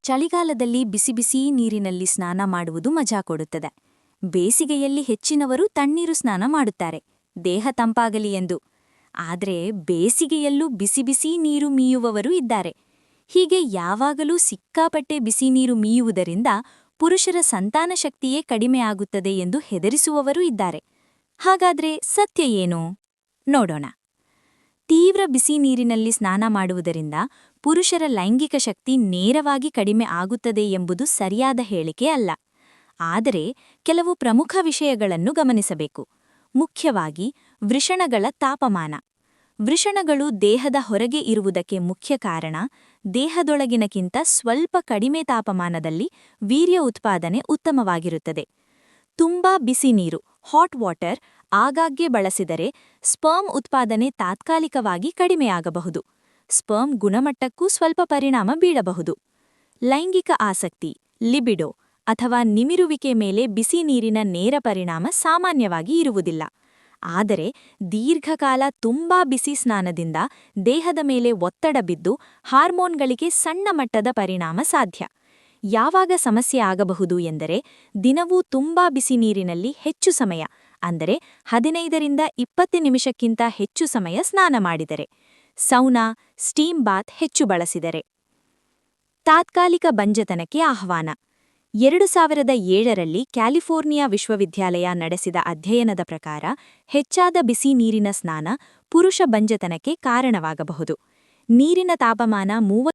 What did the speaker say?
ಚಳಿಗಾಲದಲ್ಲಿ ಬಿಸಿ ಬಿಸಿ ನೀರಿನಲ್ಲಿ ಸ್ನಾನ ಮಾಡುವುದು ಮಜಾ ಕೊಡುತ್ತದೆ. ಬೇಸಿಗೆಯಲ್ಲಿ ಹೆಚ್ಚಿನವರು ತಣ್ಣೀರು ಸ್ನಾನ ಮಾಡುತ್ತಾರೆ, ದೇಹ ತಂಪಾಗಲಿ ಎಂದು. ಆದರೆ ಬೇಸಿಗೆಯಲ್ಲೂ ಬಿಸಿ ಬಿಸಿ ನೀರು ಮೀಯುವವರು ಇದ್ದಾರೆ. ಹೀಗೆ ಯಾವಾಗಲೂ ಸಿಕ್ಕಾಪಟ್ಟೆ ಬಿಸಿ ನೀರು ಮೀಯುವುದರಿಂದ ಪುರುಷರ ಸಂತಾನ ಶಕ್ತಿಯೇ ಕಡಿಮೆಯಾಗುತ್ತದೆ ಎಂದು ಹೆದರಿಸುವವರೂ ಇದ್ದಾರೆ. ಹಾಗಾದ್ರೆ ಸತ್ಯ ಏನು? ನೋಡೋಣ. ತೀವ್ರ ಬಿಸಿ ನೀರಿನಲ್ಲಿ ಸ್ನಾನ ಮಾಡುವುದರಿಂದ ಪುರುಷರ ಲೈಂಗಿಕ ಶಕ್ತಿ ನೇರವಾಗಿ ಕಡಿಮೆ ಆಗುತ್ತದೆ ಎಂಬುದು ಸರಿಯಾದ ಹೇಳಿಕೆ ಅಲ್ಲ. ಆದರೆ ಕೆಲವು ಪ್ರಮುಖ ವಿಷಯಗಳನ್ನು ಗಮನಿಸಬೇಕು. ಮುಖ್ಯವಾಗಿ ವೃಷಣಗಳ ತಾಪಮಾನ. ವೃಷಣಗಳು ದೇಹದ ಹೊರಗೆ ಇರುವುದಕ್ಕೆ ಮುಖ್ಯ ಕಾರಣ ದೇಹದೊಳಗಿನಕ್ಕಿಂತ ಸ್ವಲ್ಪ ಕಡಿಮೆ ತಾಪಮಾನದಲ್ಲಿ ವೀರ್ಯ ಉತ್ಪಾದನೆ ಉತ್ತಮವಾಗಿರುತ್ತದೆ. ತುಂಬಾ ಬಿಸಿ ನೀರು, ಹಾಟ್ ವಾಟರ್ ಆಗಾಗ್ಗೆ ಬಳಸಿದರೆ ಸ್ಪರ್ಮ್ ಉತ್ಪಾದನೆ ತಾತ್ಕಾಲಿಕವಾಗಿ ಕಡಿಮೆಯಾಗಬಹುದು. ಸ್ಪರ್ಮ್ ಗುಣಮಟ್ಟಕ್ಕೂ ಸ್ವಲ್ಪ ಪರಿಣಾಮ ಬೀಳಬಹುದು. ಲೈಂಗಿಕ ಆಸಕ್ತಿ, ಲಿಬಿಡೋ ಅಥವಾ ನಿಮಿರುವಿಕೆ ಮೇಲೆ ಬಿಸಿ ನೀರಿನ ನೇರ ಪರಿಣಾಮ ಸಾಮಾನ್ಯವಾಗಿ ಇರುವುದಿಲ್ಲ. ಆದರೆ ದೀರ್ಘಕಾಲ ತುಂಬಾ ಬಿಸಿ ಸ್ನಾನದಿಂದ ದೇಹದ ಮೇಲೆ ಒತ್ತಡ ಬಿದ್ದು ಹಾರ್ಮೋನ್ಗಳಿಗೆ ಸಣ್ಣ ಮಟ್ಟದ ಪರಿಣಾಮ ಸಾಧ್ಯ. ಯಾವಾಗ ಸಮಸ್ಯೆ ಆಗಬಹುದು ಎಂದರೆ ದಿನವೂ ತುಂಬಾ ಬಿಸಿ ನೀರಿನಲ್ಲಿ ಹೆಚ್ಚು ಸಮಯ, ಅಂದರೆ 15ರಿಂದ 20 ನಿಮಿಷಕ್ಕಿಂತ ಹೆಚ್ಚು ಸಮಯ ಸ್ನಾನ ಮಾಡಿದರೆ, ಸೌನಾ, ಸ್ಟೀಮ್ ಬಾತ್ ಹೆಚ್ಚು ಬಳಸಿದರೆ. ತಾತ್ಕಾಲಿಕ ಬಂಜತನಕ್ಕೆ ಆಹ್ವಾನ. 2007ರಲ್ಲಿ ಕ್ಯಾಲಿಫೋರ್ನಿಯಾ ವಿಶ್ವವಿದ್ಯಾಲಯ ನಡೆಸಿದ ಅಧ್ಯಯನದ ಪ್ರಕಾರ ಹೆಚ್ಚಾದ ಬಿಸಿ ನೀರಿನ ಸ್ನಾನ ಪುರುಷ ಬಂಜತನಕ್ಕೆ ಕಾರಣವಾಗಬಹುದು. ನೀರಿನ ತಾಪಮಾನ